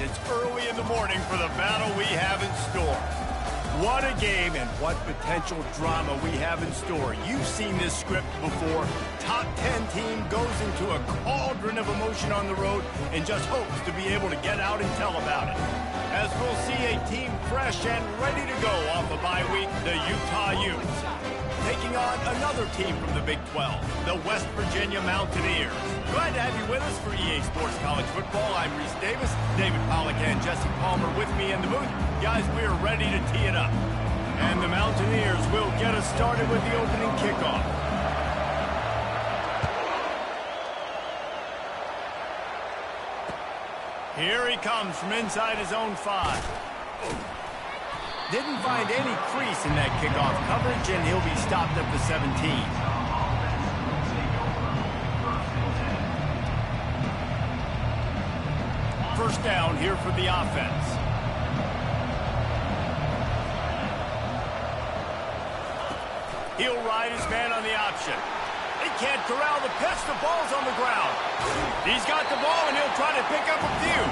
it's early in the morning for the battle we have in store. What a game and what potential drama we have in store. You've seen this script before. Top 10 team goes into a cauldron of emotion on the road and just hopes to be able to get out and tell about it. As we'll see a team fresh and ready to go off a bye week, the Utah Utes. Taking on another team from the Big 12, the West Virginia Mountaineers. Glad to have you with us for EA Sports College Football. I'm Reese Davis, David Pollack and Jesse Palmer with me in the booth. Guys, we are ready to tee it up. And the Mountaineers will get us started with the opening kickoff. Here he comes from inside his own 5. Didn't find any crease in that kickoff coverage, and he'll be stopped at the 17. First down here for the offense. He'll ride his man on the option. He can't corral the pitch. The ball's on the ground. He's got the ball, and he'll try to pick up a few.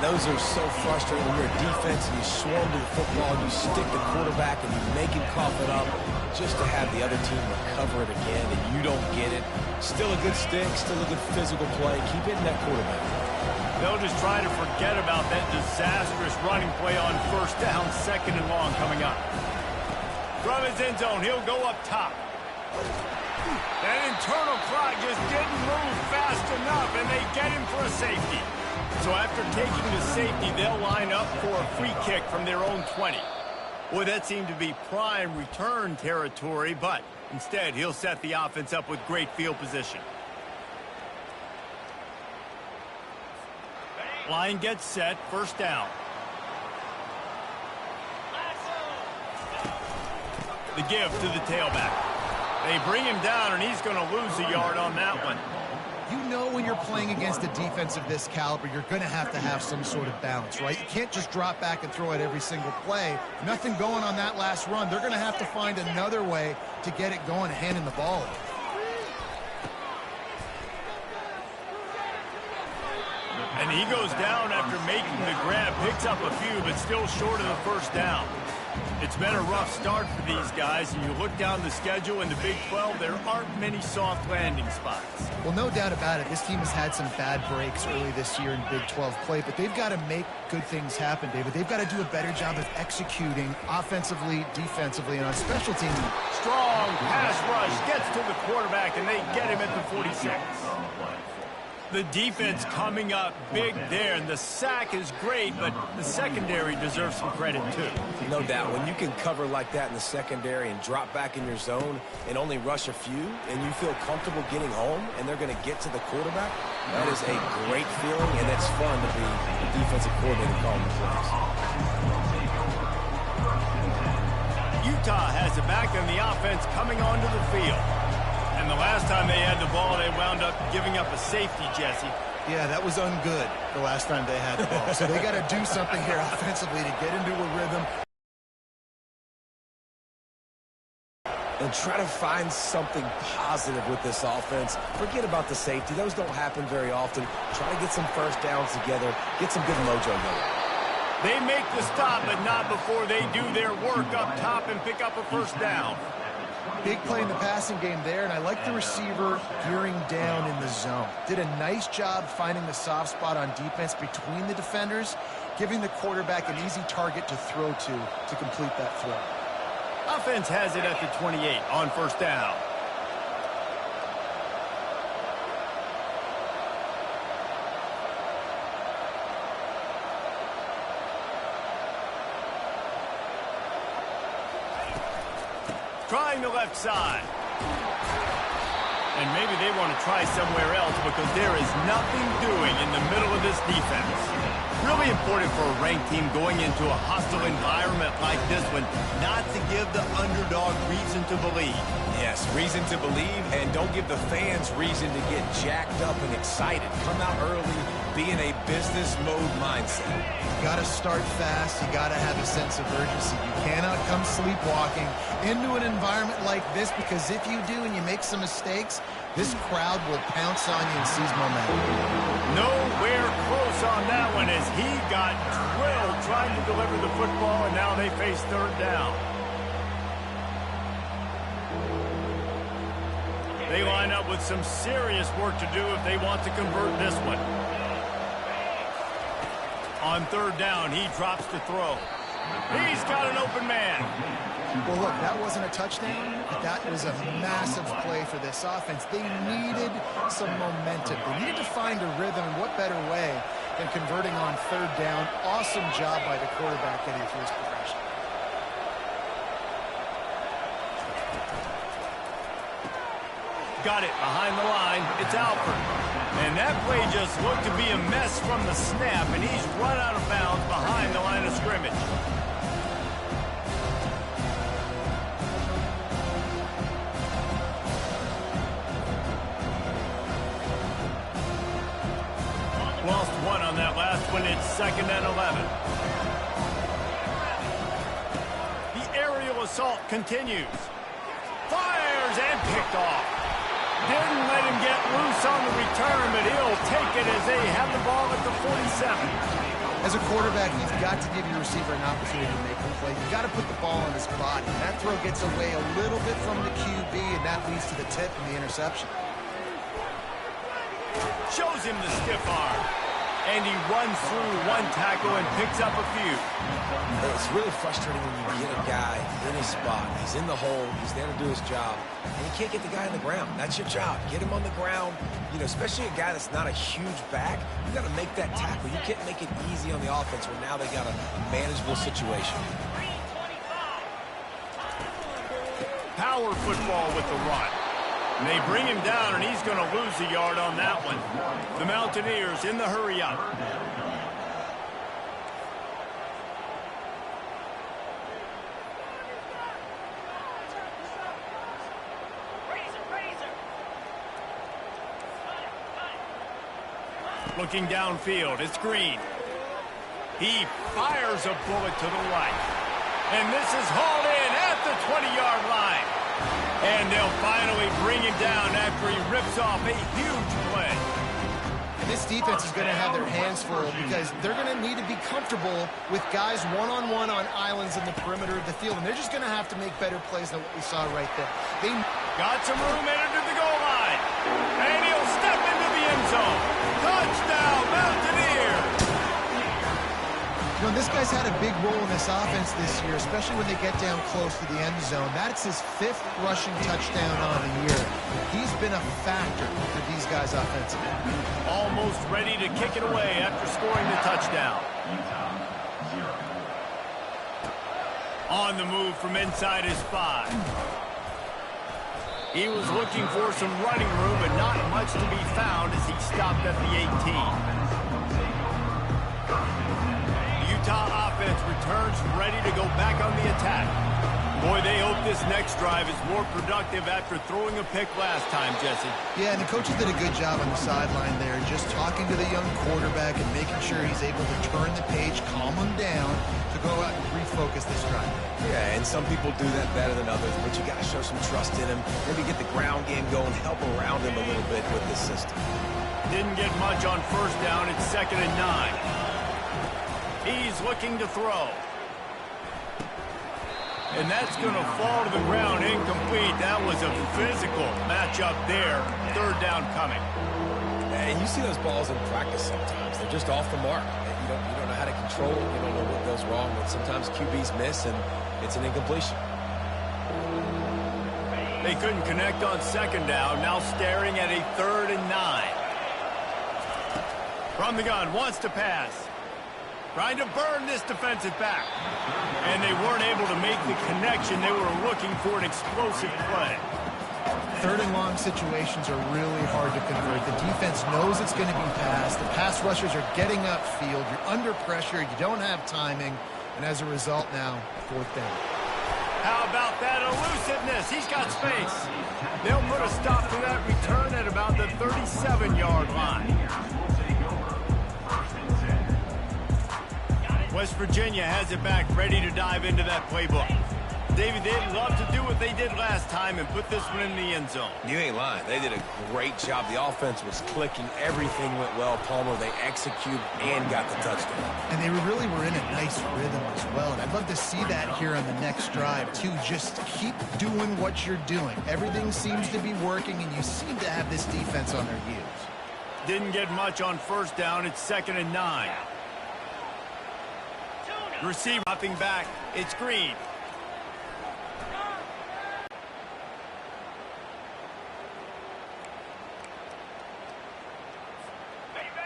Those are so frustrating when you're a defense and you swarm to the football, you stick the quarterback and you make him cough it up just to have the other team recover it again and you don't get it. Still a good stick, still a good physical play. Keep hitting that quarterback. They'll just try to forget about that disastrous running play on first down, 2nd and long coming up. From his end zone, he'll go up top. That internal clock just didn't move fast enough, and they get him for a safety. So after taking the safety, they'll line up for a free kick from their own 20. Boy, that seemed to be prime return territory, but instead he'll set the offense up with great field position. Line gets set, first down. The give to the tailback. They bring him down, and he's going to lose a yard on that one. You know when you're playing against a defense of this caliber, you're going to have some sort of balance, right? You can't just drop back and throw it every single play. Nothing going on that last run. They're going to have to find another way to get it going and handing the ball off. And he goes down after making the grab, picks up a few, but still short of the first down. It's been a rough start for these guys, and you look down the schedule in the Big 12, there aren't many soft landing spots. Well, no doubt about it. This team has had some bad breaks early this year in Big 12 play, but they've got to make good things happen, David. They've got to do a better job of executing offensively, defensively, and on special teams. Strong pass rush gets to the quarterback, and they get him at the 46. The defense coming up big there, and the sack is great, but the secondary deserves some credit too. No doubt. When you can cover like that in the secondary and drop back in your zone and only rush a few, and you feel comfortable getting home, and they're going to get to the quarterback, that is a great feeling, and it's fun to be the defensive coordinator calling the plays. Utah has it back, and the offense coming onto the field. And the last time they had the ball, they wound up giving up a safety, Jesse. Yeah, that was ungood the last time they had the ball. So they got to do something here offensively to get into a rhythm. And try to find something positive with this offense. Forget about the safety. Those don't happen very often. Try to get some first downs together. Get some good mojo going. They make the stop, but not before they do their work up top and pick up a first down. Big play in the passing game there, and I like the receiver gearing down in the zone. Did a nice job finding the soft spot on defense between the defenders, giving the quarterback an easy target to throw to complete that throw. Offense has it at the 28 on first down. Trying the left side. And maybe they want to try somewhere else because there is nothing doing in the middle of this defense. Really important for a ranked team going into a hostile environment like this one not to give the underdog reason to believe. Yes, reason to believe, and don't give the fans reason to get jacked up and excited. Come out early, be in a business mode mindset. You got to start fast. You got to have a sense of urgency. You cannot come sleepwalking into an environment like this, because if you do and you make some mistakes, this crowd will pounce on you and seize momentum. Nowhere close on that one. one as he got drilled trying to deliver the football, and now they face third down. They line up with some serious work to do if they want to convert this one. On third down, he drops to throw. He's got an open man. Well, look, that wasn't a touchdown, but that was a massive play for this offense. They needed some momentum. They needed to find a rhythm, and what better way than converting on third down. Awesome job by the quarterback getting through his progression. Got it behind the line. It's Alford. And that play just looked to be a mess from the snap, and he's run out of bounds behind the line of scrimmage. Lost one on that last one. It's 2nd and 11. The aerial assault continues. Fires and picked off. Didn't let him get loose on the return, but he'll take it as they have the ball at the 47. As a quarterback, you've got to give your receiver an opportunity to make a play. You've got to put the ball on his body. That throw gets away a little bit from the QB, and that leads to the tip and the interception. Shows him the stiff arm. And he runs through one tackle and picks up a few. It's really frustrating when you get a guy in his spot. He's in the hole. He's there to do his job. And you can't get the guy on the ground. That's your job. Get him on the ground. You know, especially a guy that's not a huge back. You got to make that tackle. You can't make it easy on the offense when now they got a manageable situation. Power football with the run. And they bring him down, and he's going to lose a yard on that one. The Mountaineers in the hurry-up. Looking downfield, it's Green. He fires a bullet to the right. And this is hauled in at the 20-yard line. And they'll finally bring him down after he rips off a huge play. And this defense is going to have their hands full because they're going to need to be comfortable with guys one-on-one on islands in the perimeter of the field. And they're just going to have to make better plays than what we saw right there. They got some room entered to the goal line. And he'll step into the end zone. Touchdown, Mountaineers! You know, this guy's had a big role in this offense this year, especially when they get down close to the end zone. That's his 5th rushing touchdown on the year. He's been a factor for these guys offensively. Almost ready to kick it away after scoring the touchdown. On the move from inside his 5. He was looking for some running room, but not much to be found as he stopped at the 18. Utah offense returns ready to go back on the attack. Boy, they hope this next drive is more productive after throwing a pick last time, Jesse. Yeah, and the coaches did a good job on the sideline there, just talking to the young quarterback and making sure he's able to turn the page, calm him down, to go out and refocus this drive. Yeah, and some people do that better than others, but you got to show some trust in him. Maybe get the ground game going, help around him a little bit with this system. Didn't get much on first down. It's 2nd and 9. He's looking to throw. And that's going to fall to the ground incomplete. That was a physical matchup there. 3rd down coming. And you see those balls in practice sometimes. They're just off the mark. You don't know how to control it. You don't know what goes wrong. But sometimes QBs miss, and it's an incompletion. They couldn't connect on 2nd down. Now staring at a 3rd and 9. From the gun, wants to pass. Trying to burn this defensive back. And they weren't able to make the connection. They were looking for an explosive play. 3rd and long situations are really hard to convert. The defense knows it's going to be passed. The pass rushers are getting upfield. You're under pressure. You don't have timing. And as a result now, 4th down. How about that elusiveness? He's got space. They'll put a stop to that return at about the 37-yard line. West Virginia has it back, ready to dive into that playbook. David, they'd love to do what they did last time and put this one in the end zone. You ain't lying. They did a great job. The offense was clicking. Everything went well. Palmer, they executed and got the touchdown. And they really were in a nice rhythm as well. And I'd love to see that here on the next drive, too. Just keep doing what you're doing. Everything seems to be working, and you seem to have this defense on their heels. Didn't get much on first down. It's 2nd and 9. Receiver hopping back. It's Green.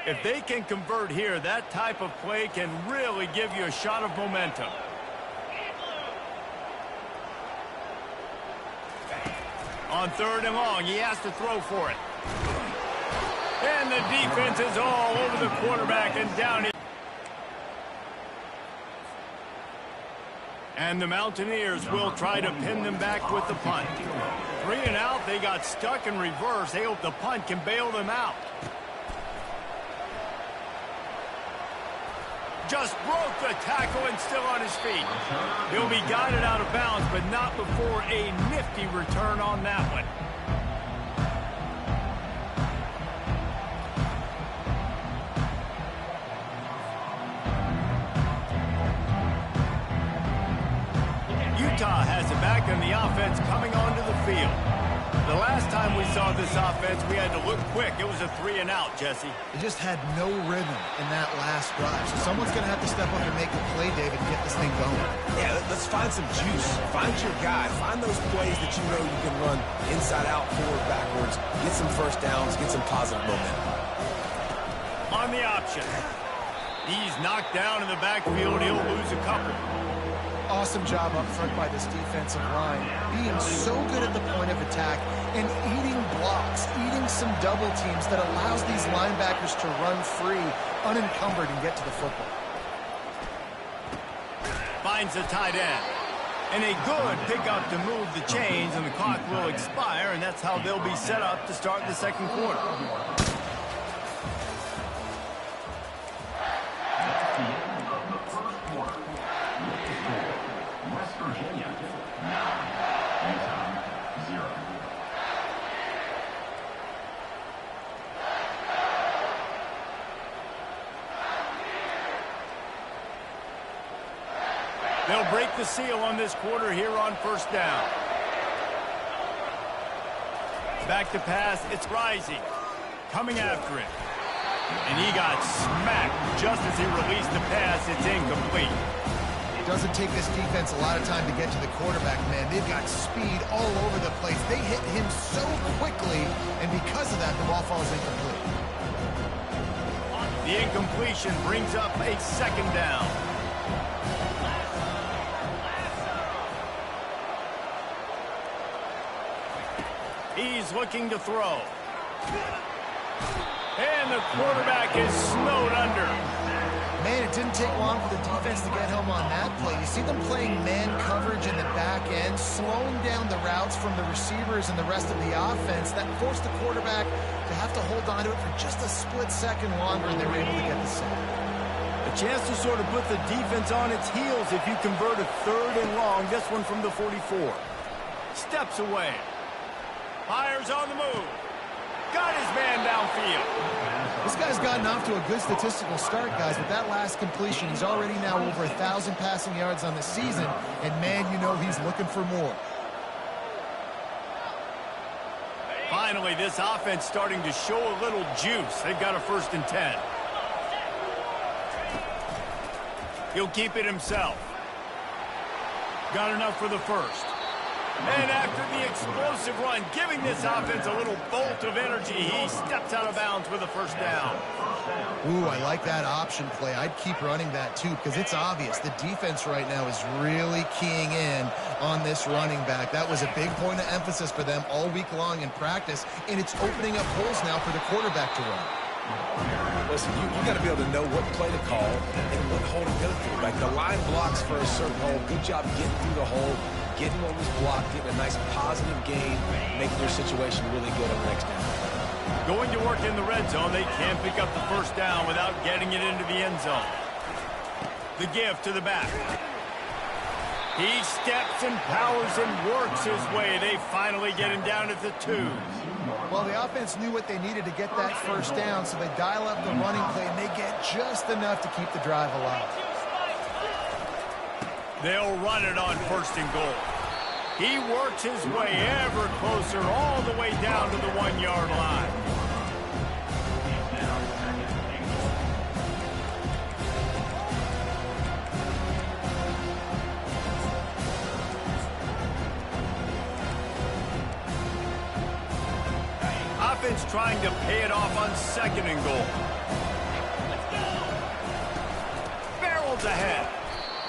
If they can convert here, that type of play can really give you a shot of momentum. On 3rd and long, he has to throw for it. And the defense is all over the quarterback and down. And the Mountaineers will try to pin them back with the punt. 3 and out, they got stuck in reverse. They hope the punt can bail them out. Just broke the tackle and still on his feet. He'll be guided out of bounds, but not before a nifty return on that one. Utah has it back and the offense coming onto the field. The last time we saw this offense, we had to look quick. It was a 3 and out, Jesse. They just had no rhythm in that last drive. So someone's going to have to step up and make a play, David, and get this thing going. Yeah, let's find some juice. Find your guy. Find those plays that you know you can run inside out, forward, backwards. Get some first downs. Get some positive momentum. On the option. He's knocked down in the backfield. He'll lose a couple. Awesome job up front by this defensive line, being so good at the point of attack and eating blocks, eating some double teams that allows these linebackers to run free, unencumbered, and get to the football. Finds the tight end. And a good pickup to move the chains, and the clock will expire, and that's how they'll be set up to start the second quarter. They'll break the seal on this quarter here on first down. Back to pass, it's Rising. Coming after him. And he got smacked just as he released the pass. It's incomplete. It doesn't take this defense a lot of time to get to the quarterback, man. They've got speed all over the place. They hit him so quickly, and because of that, the ball falls incomplete. The incompletion brings up a 2nd down. He's looking to throw. And the quarterback is snowed under. Man, it didn't take long for the defense to get home on that play. You see them playing man coverage in the back end, slowing down the routes from the receivers and the rest of the offense. That forced the quarterback to have to hold on to it for just a split second longer, and they were able to get the sack. A chance to sort of put the defense on its heels if you convert a 3rd and long. This one from the 44. Steps away. Fires on the move. Got his man downfield. This guy's gotten off to a good statistical start, guys. With that last completion, he's already now over 1,000 passing yards on the season. And, man, you know he's looking for more. Finally, this offense starting to show a little juice. They've got a 1st and 10. He'll keep it himself. Got enough for the 1st. And after the explosive run, giving this offense a little bolt of energy, he steps out of bounds with a 1st down. Ooh, I like that option play. I'd keep running that, too, because it's obvious. The defense right now is really keying in on this running back. That was a big point of emphasis for them all week long in practice, and it's opening up holes now for the quarterback to run. Listen, you got to be able to know what play to call and what hole to go through. Like the line blocks for a certain hole. Good job getting through the hole, getting what was blocked, getting a nice positive gain, making your situation really good on the next down. Going to work in the red zone, they can't pick up the 1st down without getting it into the end zone. The give to the back. He steps and powers and works his way. They finally get him down at the 2. Well, the offense knew what they needed to get that first down, so they dial up the running play, and they get just enough to keep the drive alive. They'll run it on 1st and goal. He works his way ever closer all the way down to the 1-yard line. Offense trying to pay it off on 2nd and goal. Barrels ahead.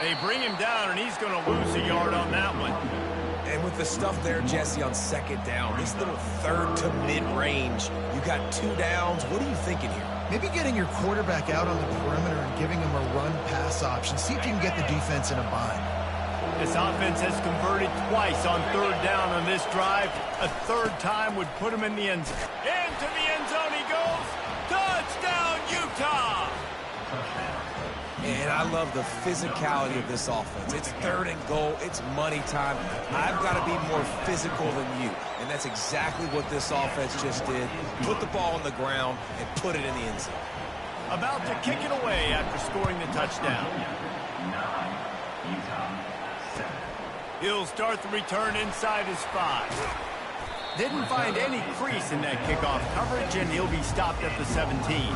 They bring him down, and he's going to lose a yard on that one. And with the stuff there, Jesse, on 2nd down, this little 3rd to mid-range, you got 2 downs. What are you thinking here? Maybe getting your quarterback out on the perimeter and giving him a run-pass option. See if you can get the defense in a bind. This offense has converted twice on 3rd down on this drive. A 3rd time would put him in the end zone. Into the end zone he goes. Touchdown, Utah! And I love the physicality of this offense. It's 3rd and goal. It's money time. I've got to be more physical than you. And that's exactly what this offense just did. Put the ball on the ground and put it in the end zone. About to kick it away after scoring the touchdown. He'll start the return inside his 5. Didn't find any crease in that kickoff coverage, and he'll be stopped at the 17.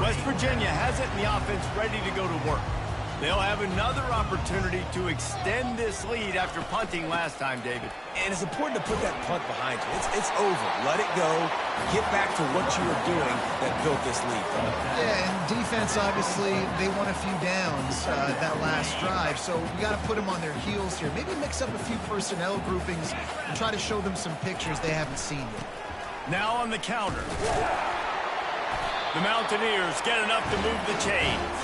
West Virginia has it, and the offense ready to go to work. They'll have another opportunity to extend this lead after punting last time, David. And it's important to put that punt behind you. It's over. Let it go. Get back to what you were doing that built this lead. Yeah, and defense, obviously, they won a few downs that last drive, so we got to put them on their heels here. Maybe mix up a few personnel groupings and try to show them some pictures they haven't seen yet. Now on the counter. The Mountaineers get enough to move the chains.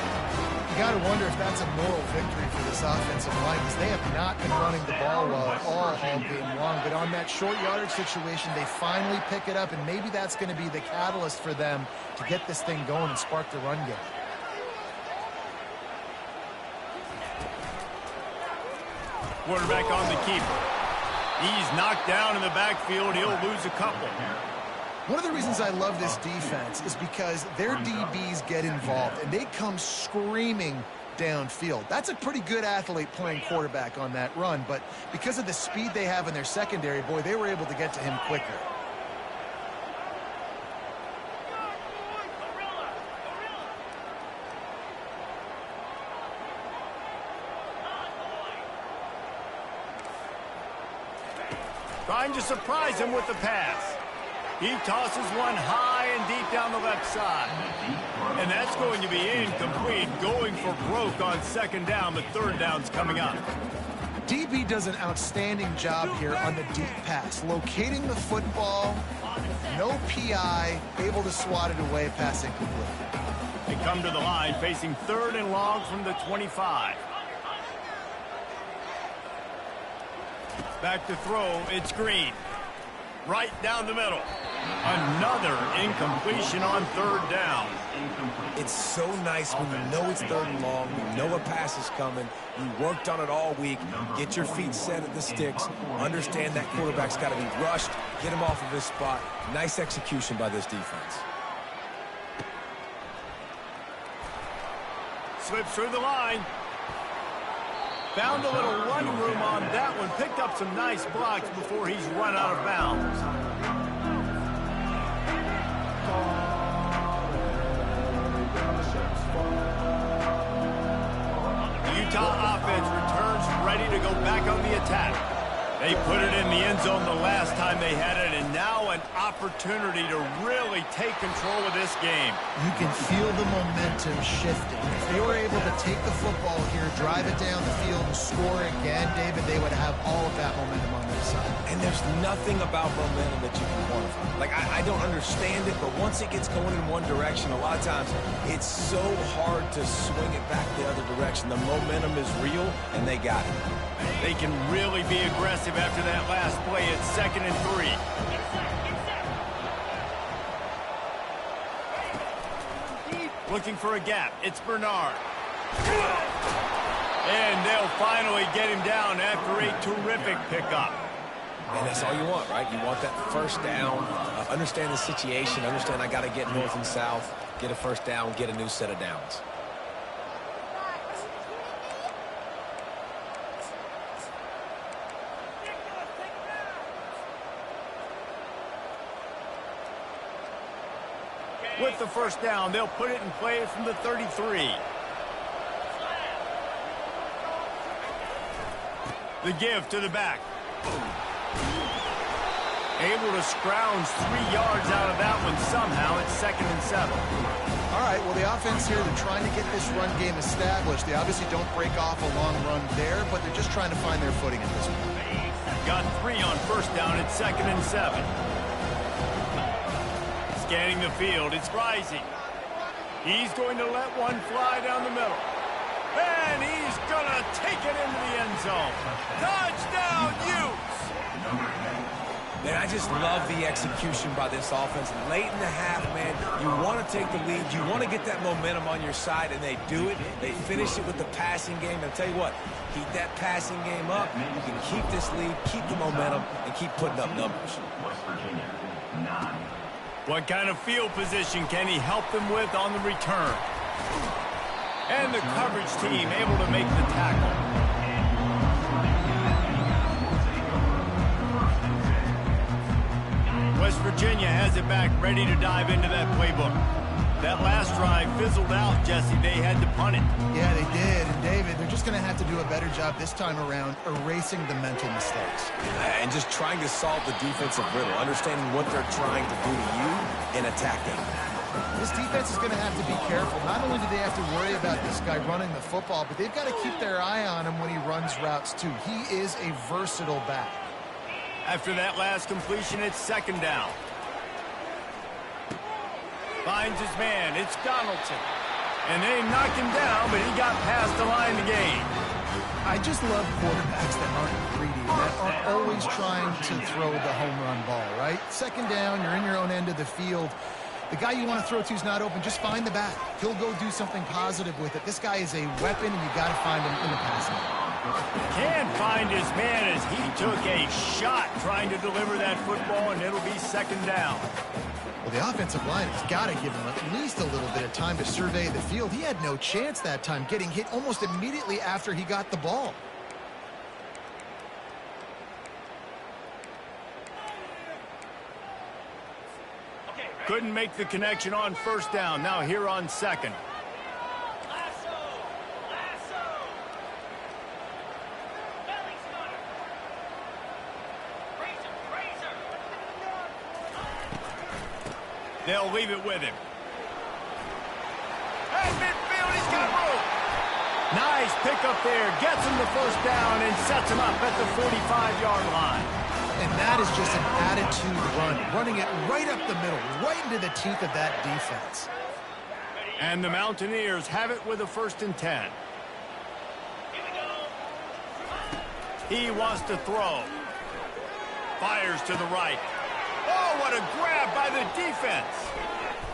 You got to wonder if that's a moral victory for this offensive line, because they have not been running the ball well at all game long. But on that short yardage situation, they finally pick it up, and maybe that's going to be the catalyst for them to get this thing going and spark the run game. Quarterback on the keeper. He's knocked down in the backfield. He'll lose a couple. One of the reasons I love this defense is because their DBs get involved, and they come screaming downfield. That's a pretty good athlete playing quarterback on that run, but because of the speed they have in their secondary, boy, they were able to get to him quicker. Trying to surprise him with the pass. He tosses one high and deep down the left side. And that's going to be incomplete, going for broke on 2nd down, but 3rd down's coming up. DB does an outstanding job here on the deep pass, locating the football, no PI, able to swat it away, pass incomplete. They come to the line, facing 3rd and long from the 25. Back to throw, it's Green. Right down the middle. Another incompletion on 3rd down. It's so nice when you know it's 3rd and long, you know a pass is coming, you worked on it all week, get your feet set at the sticks, understand that quarterback's got to be rushed, get him off of his spot. Nice execution by this defense. Slips through the line. Found a little run room on that one. Picked up some nice blocks before he's run out of bounds. The Utah offense returns ready to go back on the attack. They put it in the end zone the last time they had it, and now an opportunity to really take control of this game. You can feel the momentum shifting. If they were able to take the football here, drive it down the field, and score again, David, they would have all of that momentum on their side. And there's nothing about momentum that you can quantify. Like, I don't understand it, but once it gets going in one direction, a lot of times it's so hard to swing it back the other direction. The momentum is real, and they got it. They can really be aggressive after that last play. It's 2nd and 3. Looking for a gap. It's Bernard. And they'll finally get him down after a terrific pickup. And that's all you want, right? You want that first down, understand the situation, understand I got to get north and south, get a first down, get a new set of downs. With the first down, they'll put it in play from the 33. The give to the back. Able to scrounge 3 yards out of that one somehow. It's 2nd and 7. All right, well, the offense here, they're trying to get this run game established. They obviously don't break off a long run there, but they're just trying to find their footing at this point. Got 3 on first down. It's 2nd and 7. Scanning the field. It's rising. He's going to let one fly down the middle. And he's going to take it into the end zone. Touchdown, Utes! Man, I just love the execution by this offense. Late in the half, man, you want to take the lead. You want to get that momentum on your side, and they do it. They finish it with the passing game. And I'll tell you what, keep that passing game up. You can keep this lead, keep the momentum, and keep putting up numbers. What kind of field position can he help them with on the return? And the coverage team able to make the tackle. West Virginia has it back, ready to dive into that playbook. That last drive fizzled out, Jesse. They had to punt it. Yeah, they did. And, David, they're just going to have to do a better job this time around erasing the mental mistakes. And just trying to solve the defensive riddle, understanding what they're trying to do to you and attacking. This defense is going to have to be careful. Not only do they have to worry about this guy running the football, but they've got to keep their eye on him when he runs routes, too. He is a versatile back. After that last completion, it's 2nd down. Finds his man. It's Donaldson. And they knock him down, but he got past the line to gain. I just love quarterbacks that aren't greedy, that aren't always trying to throw the home run ball, right? 2nd down, you're in your own end of the field. The guy you want to throw to is not open. Just find the back. He'll go do something positive with it. This guy is a weapon, and you got to find him in the passing game. Can't find his man as he took a shot trying to deliver that football, and it'll be 2nd down. Well, the offensive line has got to give him at least a little bit of time to survey the field. He had no chance that time, getting hit almost immediately after he got the ball. Couldn't make the connection on first down. Now here on 2nd. They'll leave it with him. At midfield, he's got room. Nice pickup there. Gets him the first down and sets him up at the 45-yard line. And that is just an attitude run, running it right up the middle, right into the teeth of that defense. And the Mountaineers have it with a 1st and 10. He wants to throw. Fires to the right. Oh, what a grab by the defense.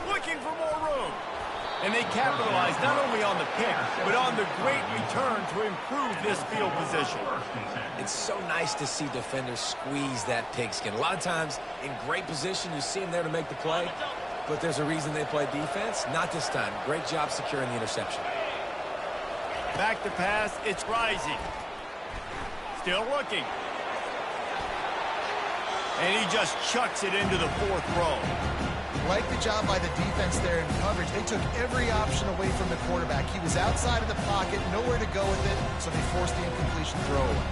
Looking for more room. And they capitalize not only on the pick, but on the great return to improve this field position. It's so nice to see defenders squeeze that pigskin. A lot of times, in great position, you see them there to make the play, but there's a reason they play defense. Not this time. Great job securing the interception. Back to pass. It's rising. Still looking. And he just chucks it into the 4th row. Like the job by the defense there in coverage. They took every option away from the quarterback. He was outside of the pocket, nowhere to go with it, so they forced the incompletion throwaway.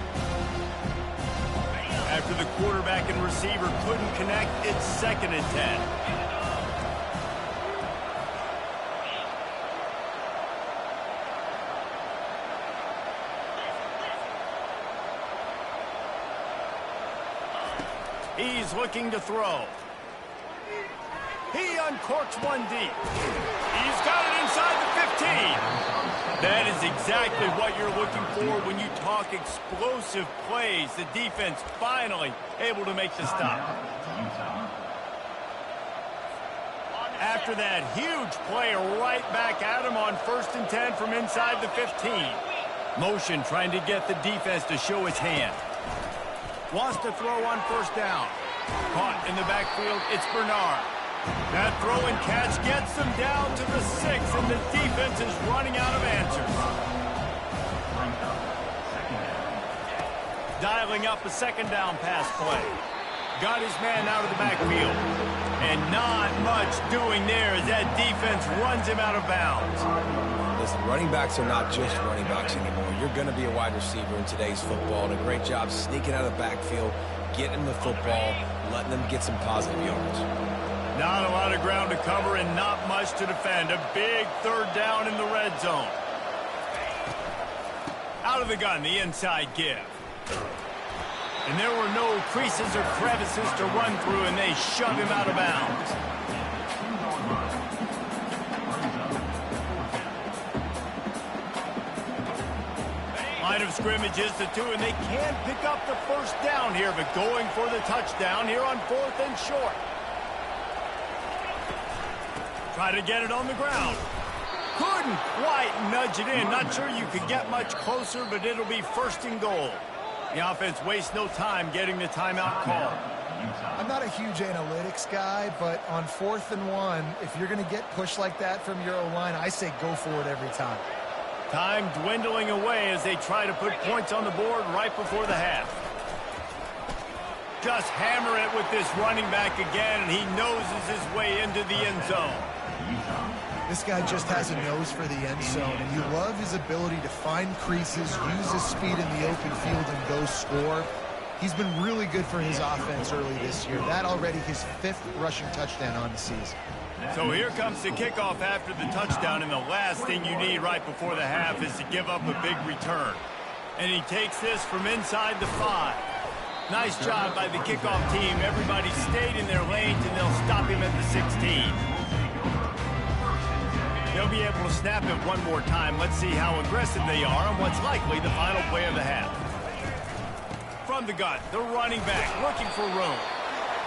After the quarterback and receiver couldn't connect, it's 2nd and 10. He's looking to throw. He uncorks one deep. He's got it inside the 15. That is exactly what you're looking for when you talk explosive plays. The defense finally able to make the stop. After that huge play, right back at him on 1st and 10 from inside the 15. Motion trying to get the defense to show his hand. Wants to throw on first down. Caught in the backfield, it's Bernard. That throw and catch gets them down to the 6, and the defense is running out of answers. Dialing up a second down pass play. Got his man out of the backfield. And not much doing there as that defense runs him out of bounds. Listen, running backs are not just running backs anymore. You're going to be a wide receiver in today's football, and a great job sneaking out of the backfield, getting the football, letting them get some positive yards. Not a lot of ground to cover and not much to defend. A big third down in the red zone. Out of the gun, the inside give. And there were no creases or crevices to run through, and they shove him out of bounds. Line of scrimmage is the 2, and they can pick up the first down here, but going for the touchdown here on 4th and short. Try to get it on the ground. Couldn't quite nudge it in. Not sure you could get much closer, but it'll be 1st and goal. The offense wastes no time getting the timeout call. I'm not a huge analytics guy, but on 4th and 1, if you're going to get pushed like that from your O-line, I say go for it every time. Time dwindling away as they try to put points on the board right before the half. Just hammer it with this running back again, and he noses his way into the end zone. This guy just has a nose for the end zone, and you love his ability to find creases, use his speed in the open field, and go score. He's been really good for his offense early this year. That already his 5th rushing touchdown on the season. So here comes the kickoff after the touchdown, and the last thing you need right before the half is to give up a big return. And he takes this from inside the 5. Nice job by the kickoff team. Everybody stayed in their lanes, and they'll stop him at the 16. They'll be able to snap it one more time. Let's see how aggressive they are on what's likely the final play of the half. From the gun, the running back looking for room.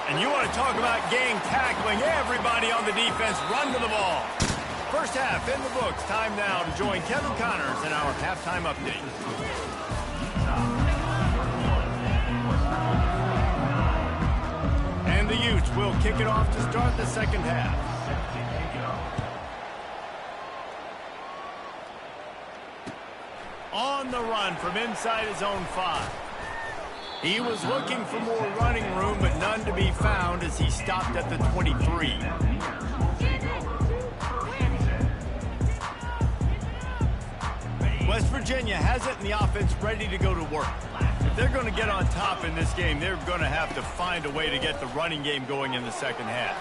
And you want to talk about gang tackling. Everybody on the defense run to the ball. First half in the books. Time now to join Kevin Connors in our halftime update. And the Utes will kick it off to start the second half. On the run from inside his own 5. He was looking for more running room, but none to be found as he stopped at the 23. West Virginia has it, and the offense ready to go to work. If they're going to get on top in this game, they're going to have to find a way to get the running game going in the second half.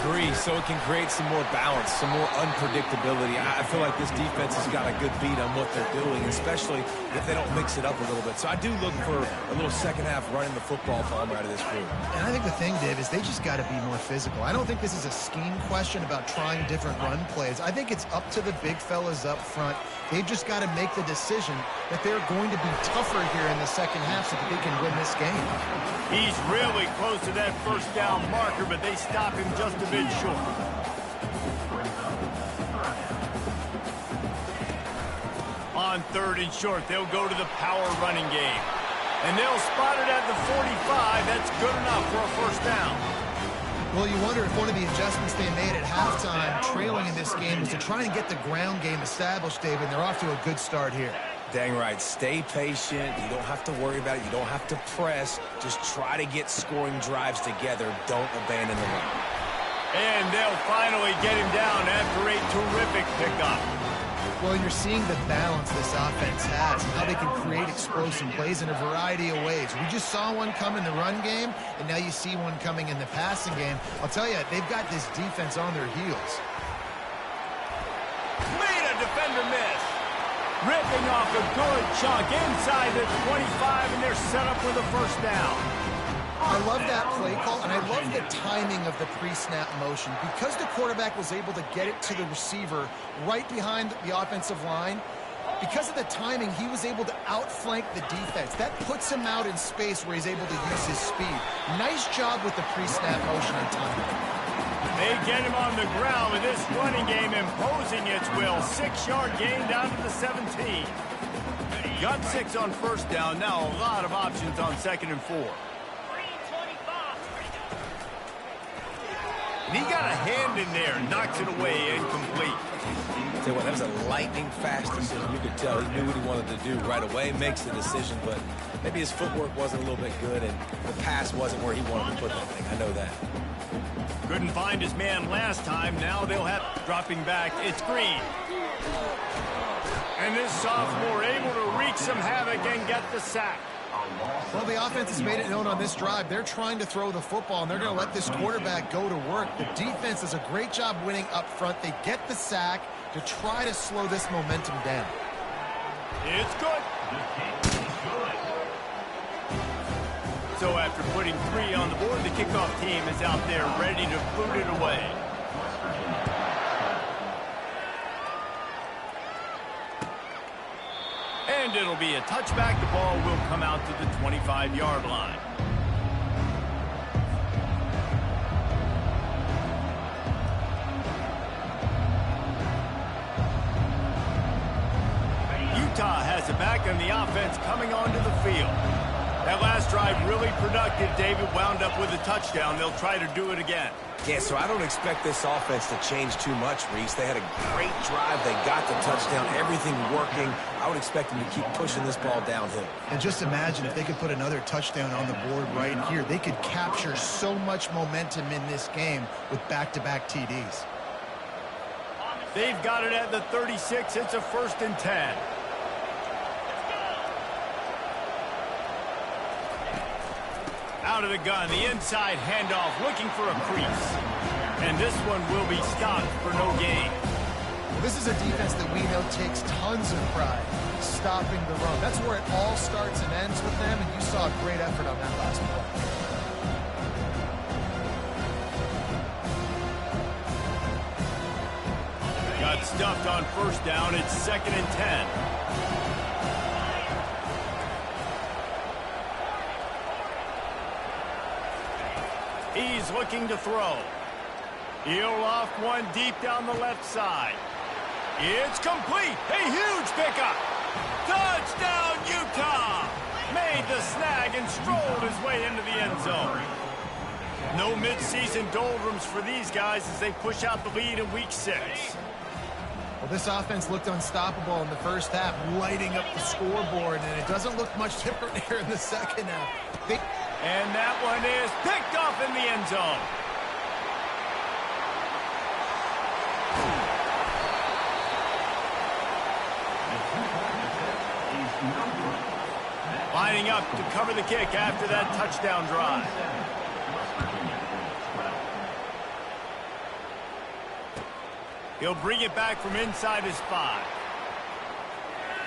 Agree, so it can create some more balance, some more unpredictability. I feel like this defense has got a good beat on what they're doing, especially if they don't mix it up a little bit. So I do look for a little second half running the football bomb out of this group. And I think the thing, Dave, is they just got to be more physical. I don't think this is a scheme question about trying different run plays. I think it's up to the big fellas up front. They've just got to make the decision that they're going to be tougher here in the second half so that they can win this game. He's really close to that first down marker, but they stop him just a bit short. On 3rd and short, they'll go to the power running game. And they'll spot it at the 45. That's good enough for a first down. Well, you wonder if one of the adjustments they made at halftime, trailing in this game, was to try and get the ground game established, David. They're off to a good start here. Dang right. Stay patient. You don't have to worry about it. You don't have to press. Just try to get scoring drives together. Don't abandon the run. And they'll finally get him down after a terrific pickup. Well, you're seeing the balance this offense has and how they can create explosive plays in a variety of ways. We just saw one come in the run game, and now you see one coming in the passing game. I'll tell you, they've got this defense on their heels. Made a defender miss. Ripping off a good chunk inside the 25, and they're set up with a first down. I love that play call, and I love the timing of the pre-snap motion. Because the quarterback was able to get it to the receiver right behind the offensive line, because of the timing, he was able to outflank the defense. That puts him out in space where he's able to use his speed. Nice job with the pre-snap motion and timing. They get him on the ground with this running game imposing its will. 6-yard gain down to the 17. Got 6 on first down. Now a lot of options on 2nd and 4. And he got a hand in there, knocks it away, incomplete. Tell you what, that was a lightning fast decision. You could tell he knew what he wanted to do right away, makes the decision, but maybe his footwork wasn't a little bit good and the pass wasn't where he wanted to put that thing. I know that. Couldn't find his man last time. Now they'll have dropping back. It's Green. And this sophomore able to wreak some havoc and get the sack. Well, the offense has made it known on this drive. They're trying to throw the football, and they're going to let this quarterback go to work. The defense does a great job winning up front. They get the sack to try to slow this momentum down. It's good. So after putting 3 on the board, the kickoff team is out there ready to boot it away. And it'll be a touchback. The ball will come out to the 25-yard line. Utah has it back, and the offense coming onto the field. That last drive really productive. David wound up with a touchdown. They'll try to do it again. Yeah, so I don't expect this offense to change too much, Reese. They had a great drive. They got the touchdown, everything working. I would expect them to keep pushing this ball downhill. And just imagine if they could put another touchdown on the board right here. They could capture so much momentum in this game with back-to-back TDs. They've got it at the 36. It's a 1st and 10. Out of the gun, the inside handoff, looking for a crease. And this one will be stopped for no gain. Well, this is a defense that we know takes tons of pride stopping the run. That's where it all starts and ends with them, and you saw a great effort on that last play. Got stuffed on 1st down. It's 2nd and 10. He's looking to throw. He'll off one deep down the left side. It's complete. A huge pickup. Touchdown, Utah. Made the snag and strolled his way into the end zone. No midseason doldrums for these guys as they push out the lead in week 6. Well, this offense looked unstoppable in the first half, lighting up the scoreboard, and it doesn't look much different here in the second half. And that one is picked off in the end zone. Lining up to cover the kick after that touchdown drive. He'll bring it back from inside his 5.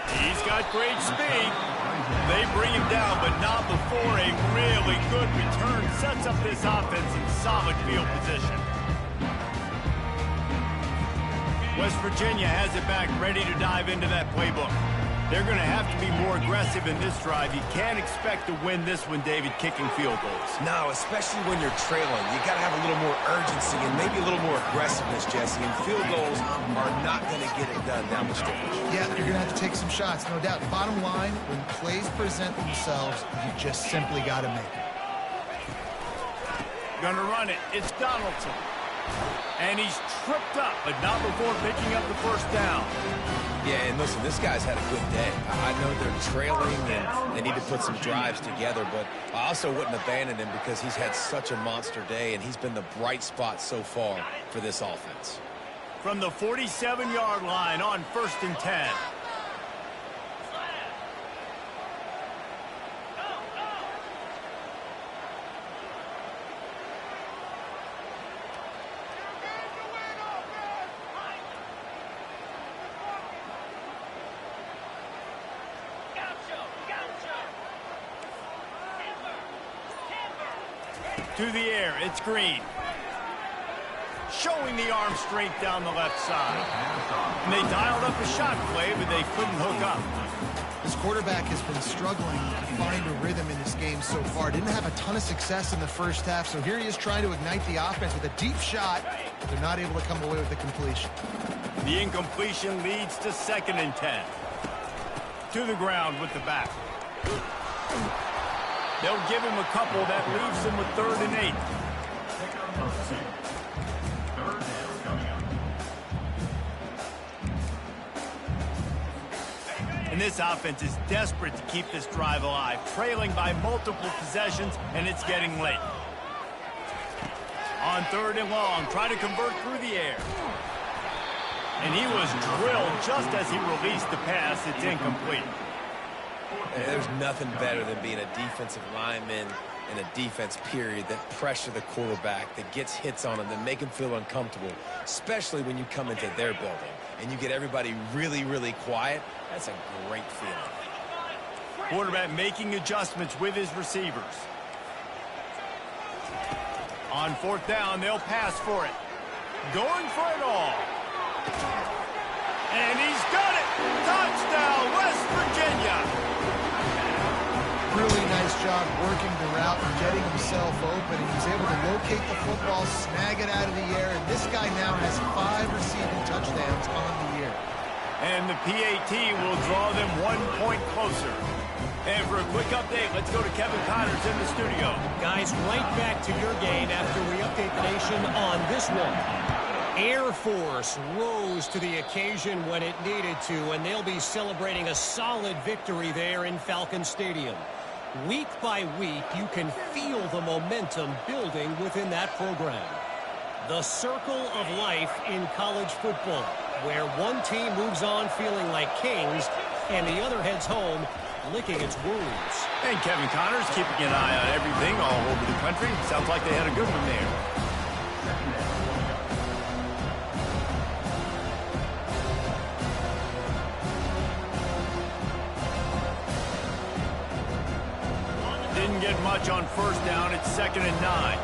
He's got great speed. They bring him down, but not before a really good return sets up this offense in solid field position. West Virginia has it back, ready to dive into that playbook. They're going to have to be more aggressive in this drive. You can't expect to win this one, David, kicking field goals. No, especially when you're trailing. You got to have a little more urgency and maybe a little more aggressiveness, Jesse. And field goals are not going to get it done down the stretch. Yeah, you're going to have to take some shots, no doubt. Bottom line, when plays present themselves, you just simply got to make it. Gonna run it. It's Donaldson. And he's tripped up, but not before picking up the 1st down. Yeah, and listen, this guy's had a good day. I know they're trailing and they need to put some drives together, but I also wouldn't abandon him because he's had such a monster day, and he's been the bright spot so far for this offense. From the 47-yard line on 1st and 10. To the air, it's Green. Showing the arm strength down the left side. And they dialed up a shot play, but they couldn't hook up. This quarterback has been struggling to find a rhythm in this game so far. Didn't have a ton of success in the first half, so here he is trying to ignite the offense with a deep shot. They're not able to come away with the completion. The incompletion leads to 2nd and 10. to the ground with the back. They'll give him a couple. That leaves him with 3rd and 8. And this offense is desperate to keep this drive alive, trailing by multiple possessions, and it's getting late. On 3rd and long, trying to convert through the air. And he was drilled just as he released the pass. It's incomplete. There's nothing better than being a defensive lineman in a defense period that pressure the quarterback, that gets hits on him, that make him feel uncomfortable, especially when you come into their building and you get everybody really, really quiet. That's a great feeling. Quarterback making adjustments with his receivers. On 4th down, they'll pass for it. Going for it all. And he's got it! Touchdown, West Virginia! Really nice job working the route and getting himself open. He was able to locate the football, snag it out of the air, and this guy now has 5 receiving touchdowns on the year. And the PAT will draw them 1 point closer. And for a quick update, let's go to Kevin Connors in the studio. Guys, right back to your game after we update the nation on this one. Air Force rose to the occasion when it needed to, and they'll be celebrating a solid victory there in Falcon Stadium. Week by week, you can feel the momentum building within that program. The circle of life in college football, where one team moves on feeling like kings, and the other heads home licking its wounds. And Kevin Connors keeping an eye on everything all over the country. Sounds like they had a good one there. Didn't get much on 1st down. It's 2nd and 9.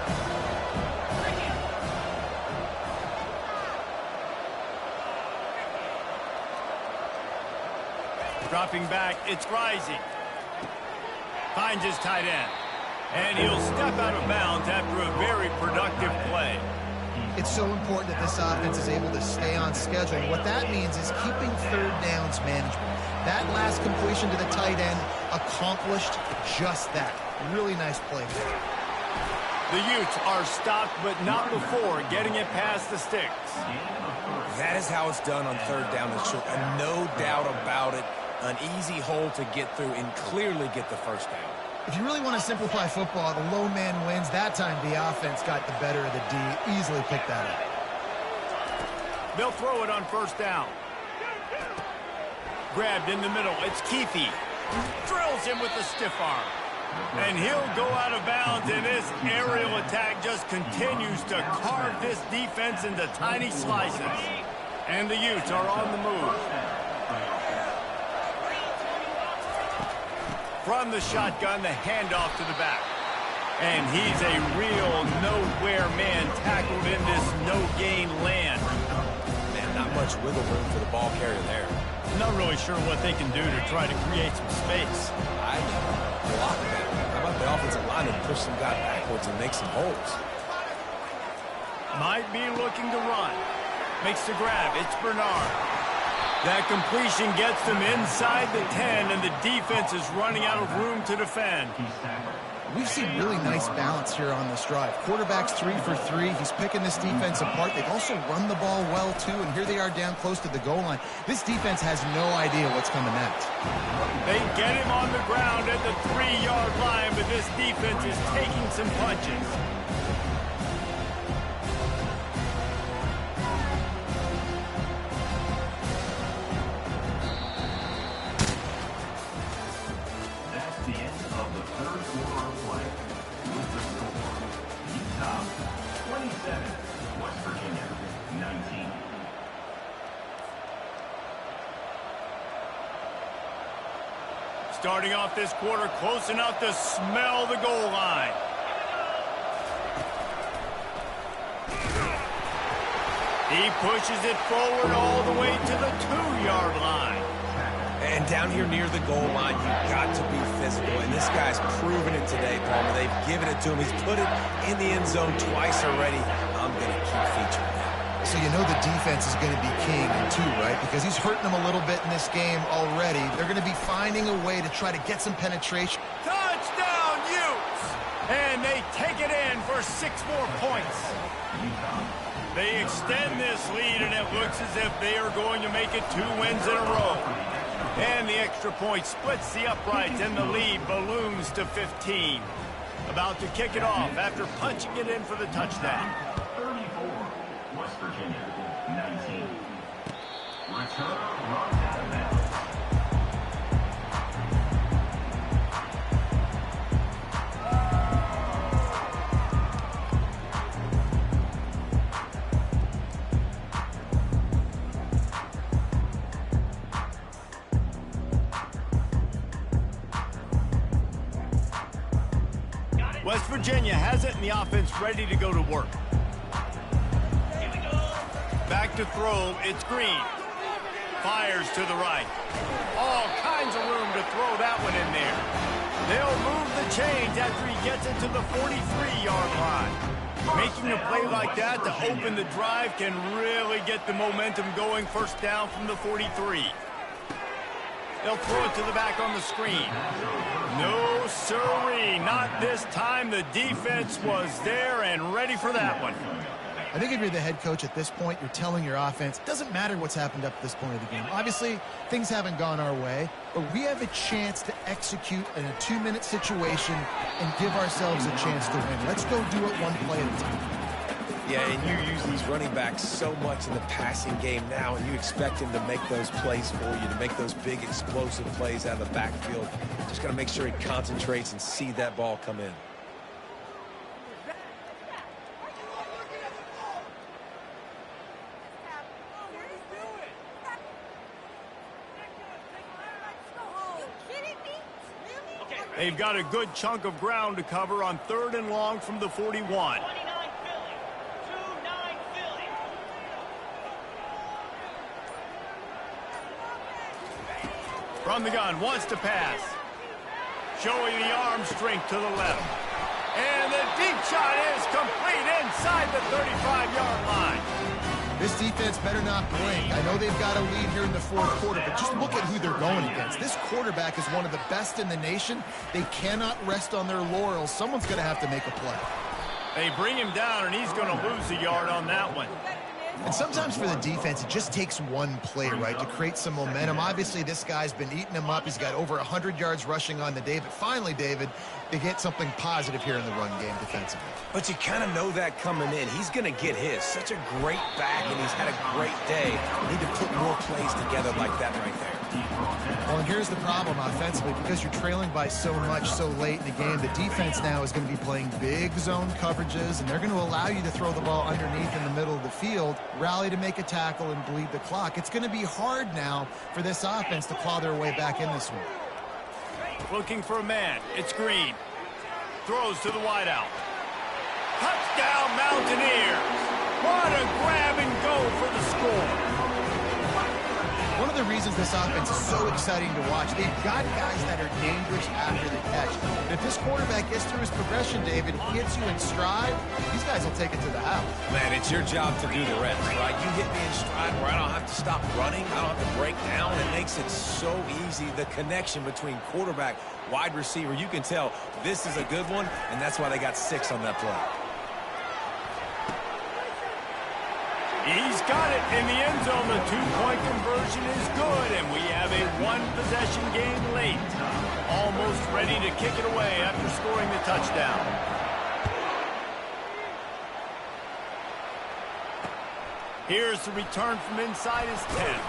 Dropping back, it's Rising. Finds his tight end. And he'll step out of bounds after a very productive play. It's so important that this offense is able to stay on schedule. And what that means is keeping 3rd downs manageable. That last completion to the tight end accomplished just that. Really nice play there. The Utes are stopped, but not before getting it past the sticks. That is how it's done on 3rd down and short. And no doubt about it, an easy hole to get through and clearly get the 1st down. If you really want to simplify football, the lone man wins. That time the offense got the better of the D. Easily picked that up. They'll throw it on 1st down. Grabbed in the middle. It's Keefe. Drills him with the stiff arm. And he'll go out of bounds, and this aerial attack just continues to carve this defense into tiny slices. And the Utes are on the move. From the shotgun, the handoff to the back. And he's a real nowhere man tackled in this no-gain land. Man, not much wiggle room for the ball carrier there. Not really sure what they can do to try to create some space. I block that. How about the offensive line and push some guy backwards and make some holes? Might be looking to run. Makes the grab. It's Bernard. That completion gets them inside the 10, and the defense is running out of room to defend. We've seen really nice balance here on this drive. Quarterback's 3 for 3. He's picking this defense apart. They've also run the ball well, too, and here they are down close to the goal line. This defense has no idea what's coming next. They get him on the ground at the 3-yard line, but this defense is taking some punches. Starting off this quarter close enough to smell the goal line. He pushes it forward all the way to the 2-yard line. And down here near the goal line, you've got to be physical. And this guy's proven it today, Palmer. They've given it to him. He's put it in the end zone twice already. I'm going to keep featuring that. So you know the defense is going to be king too, right? Because he's hurting them a little bit in this game already. They're going to be finding a way to try to get some penetration. Touchdown, Utes! And they take it in for 6 more points. They extend this lead, and it looks as if they are going to make it 2 wins in a row. And the extra point splits the uprights, and the lead balloons to 15. About to kick it off after punching it in for the touchdown. 34, West Virginia, 19. Return run out of bounds. West Virginia has it, and the offense ready to go to work. Back to throw, it's Green. Fires to the right. All kinds of room to throw that one in there. They'll move the chains after he gets it to the 43-yard line. Making a play like that to open the drive can really get the momentum going. First down from the 43. They'll throw it to the back on the screen. No, sirree, not this time. The defense was there and ready for that one. I think if you're the head coach at this point, you're telling your offense, it doesn't matter what's happened up to this point of the game. Obviously, things haven't gone our way, but we have a chance to execute in a 2-minute situation and give ourselves a chance to win. Let's go do it one play at a time. Yeah, and you use these running backs so much in the passing game now, and you expect him to make those plays for you, to make those big explosive plays out of the backfield. Just got to make sure he concentrates and see that ball come in. They've got a good chunk of ground to cover on 3rd and long from the 41. From the gun, wants to pass. Showing the arm strength to the left. And the deep shot is complete inside the 35-yard line. This defense better not blink. I know they've got a lead here in the 4th quarter, but just look at who they're going against. This quarterback is one of the best in the nation. They cannot rest on their laurels. Someone's going to have to make a play. They bring him down, and he's going to lose a yard on that one. And sometimes for the defense, it just takes one play, right, to create some momentum. Obviously, this guy's been eating him up. He's got over 100 yards rushing on the day. But finally, David, they get something positive here in the run game defensively. But you kind of know that coming in. He's going to get his. Such a great back, and he's had a great day. Need to put more plays together like that right there. Well, and here's the problem offensively. Because you're trailing by so much so late in the game, the defense now is going to be playing big zone coverages, and they're going to allow you to throw the ball underneath in the middle of the field, rally to make a tackle, and bleed the clock. It's going to be hard now for this offense to claw their way back in this one. Looking for a man. It's Green. Throws to the wideout. Touchdown, Mountaineers. What a grab and go for the score. One of the reasons this offense is so exciting to watch, they've got guys that are dangerous after the catch. And if this quarterback gets through his progression, David, he hits you in stride, these guys will take it to the house. Man, it's your job to do the rest, right? You hit me in stride where I don't have to stop running. I don't have to break down. It makes it so easy. The connection between quarterback, wide receiver, you can tell this is a good one, and that's why they got 6 on that play. He's got it in the end zone. The 2-point conversion is good, and we have a 1-possession game late. Almost ready to kick it away after scoring the touchdown. Here's the return from inside his 10.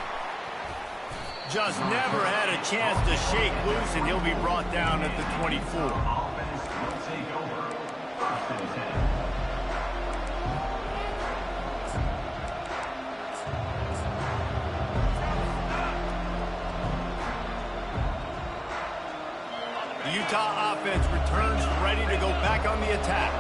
Just never had a chance to shake loose, and he'll be brought down at the 24. Offense will take over. 1st and 10. The Utah offense returns ready to go back on the attack.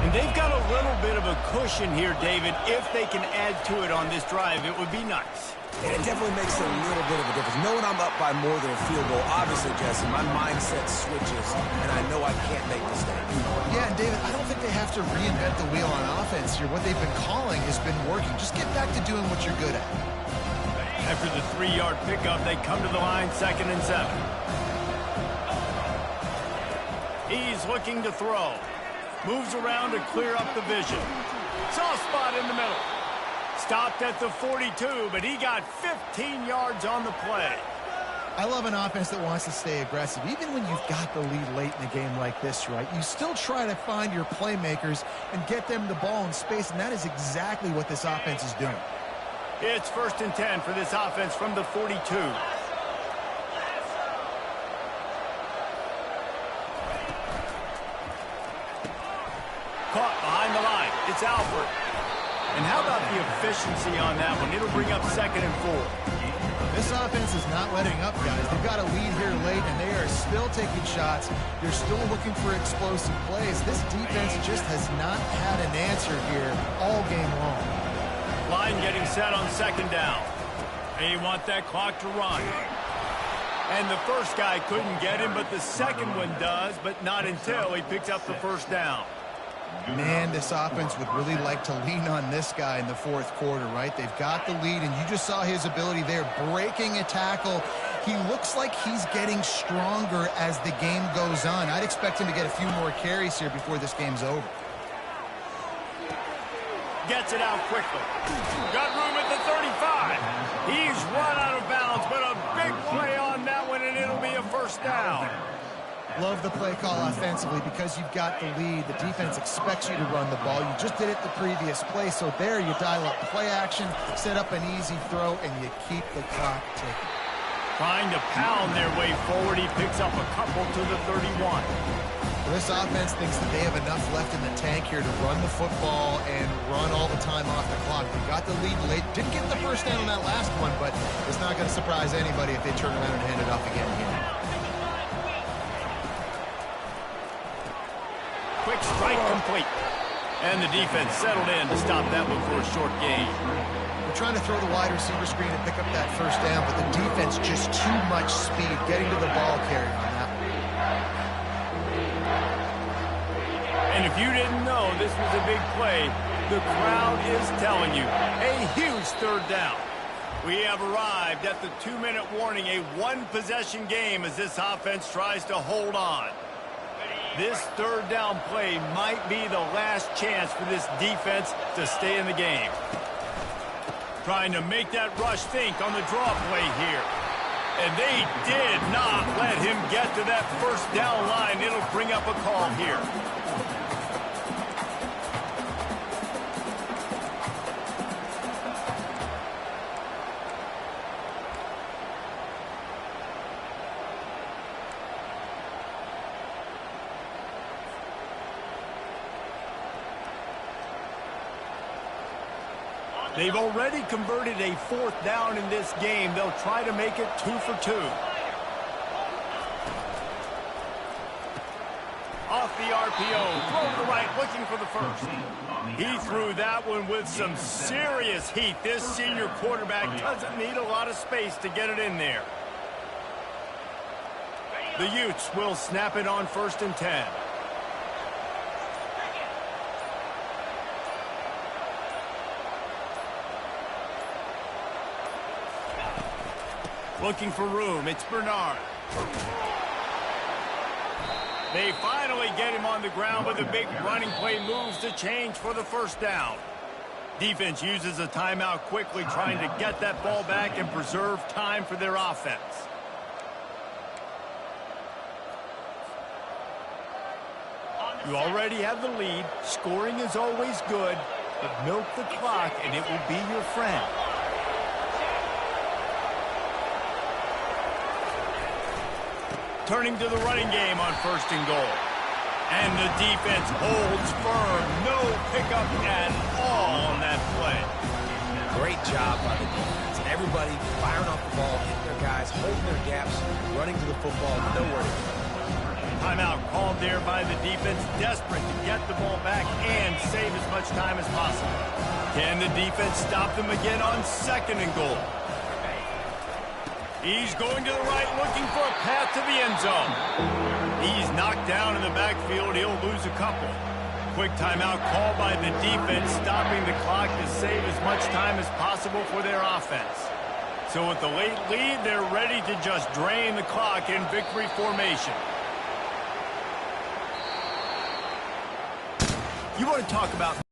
And they've got a little bit of a cushion here, David. If they can add to it on this drive, it would be nice. It definitely makes a little bit of a difference. Knowing I'm up by more than a field goal, obviously, Jesse, my mindset switches, and I know I can't make mistakes. Yeah, and David, I don't think they have to reinvent the wheel on offense here. What they've been calling has been working. Just get back to doing what you're good at. After the 3-yard pickup, they come to the line, 2nd and 7. He's looking to throw. Moves around to clear up the vision. Soft spot in the middle. Stopped at the 42, but he got 15 yards on the play. I love an offense that wants to stay aggressive. Even when you've got the lead late in a game like this, right, you still try to find your playmakers and get them the ball in space, and that is exactly what this offense is doing. It's 1st and 10 for this offense from the 42. Caught behind the line. It's Alford. And how about the efficiency on that one? It'll bring up 2nd and 4. This offense is not letting up, guys. They've got a lead here late, and they are still taking shots. They're still looking for explosive plays. This defense just has not had an answer here all game long. Line getting set on 2nd down. They want that clock to run. And the first guy couldn't get him, but the second one does, but not until he picks up the 1st down. Man, this offense would really like to lean on this guy in the 4th quarter, right? They've got the lead, and you just saw his ability there, breaking a tackle. He looks like he's getting stronger as the game goes on. I'd expect him to get a few more carries here before this game's over. Gets it out quickly. Got room at the 35. He's run out of bounds, but a big play on that one, and it'll be a 1st down. Love the play call offensively because you've got the lead. The defense expects you to run the ball. You just did it the previous play, so there you dial up play action, set up an easy throw, and you keep the clock ticking. Trying to pound their way forward. He picks up a couple to the 31. Well, this offense thinks that they have enough left in the tank here to run the football and run all the time off the clock. They got the lead late. Didn't get the 1st down on that last one, but it's not going to surprise anybody if they turn around and hand it off again here. Quick strike complete. And the defense settled in to stop that one for a short gain. We're trying to throw the wide receiver screen and pick up that 1st down, but the defense just too much speed getting to the ball carrier on that one. And if you didn't know this was a big play, the crowd is telling you, a huge 3rd down. We have arrived at the 2-minute warning, a 1-possession game as this offense tries to hold on. This 3rd down play might be the last chance for this defense to stay in the game. Trying to make that rush think on the draw play here. And they did not let him get to that 1st down line. It'll bring up a call here. They've already converted a 4th down in this game. They'll try to make it 2 for 2. Off the RPO, throw to the right, looking for the 1st. He threw that one with some serious heat. This senior quarterback doesn't need a lot of space to get it in there. The Utes will snap it on 1st and 10. Looking for room. It's Bernard. They finally get him on the ground with a big running play, moves to change for the 1st down. Defense uses a timeout quickly, trying to get that ball back and preserve time for their offense. You already have the lead. Scoring is always good, but milk the clock and it will be your friend. Turning to the running game on 1st and goal. And the defense holds firm. No pickup at all on that play. Great job by the defense. Everybody firing off the ball, hitting their guys, holding their gaps, running to the football, nowhere to go. Timeout called there by the defense, desperate to get the ball back and save as much time as possible. Can the defense stop them again on 2nd and goal? He's going to the right, looking for a path to the end zone. He's knocked down in the backfield. He'll lose a couple. Quick timeout called by the defense, stopping the clock to save as much time as possible for their offense. So with the late lead, they're ready to just drain the clock in victory formation. You want to talk about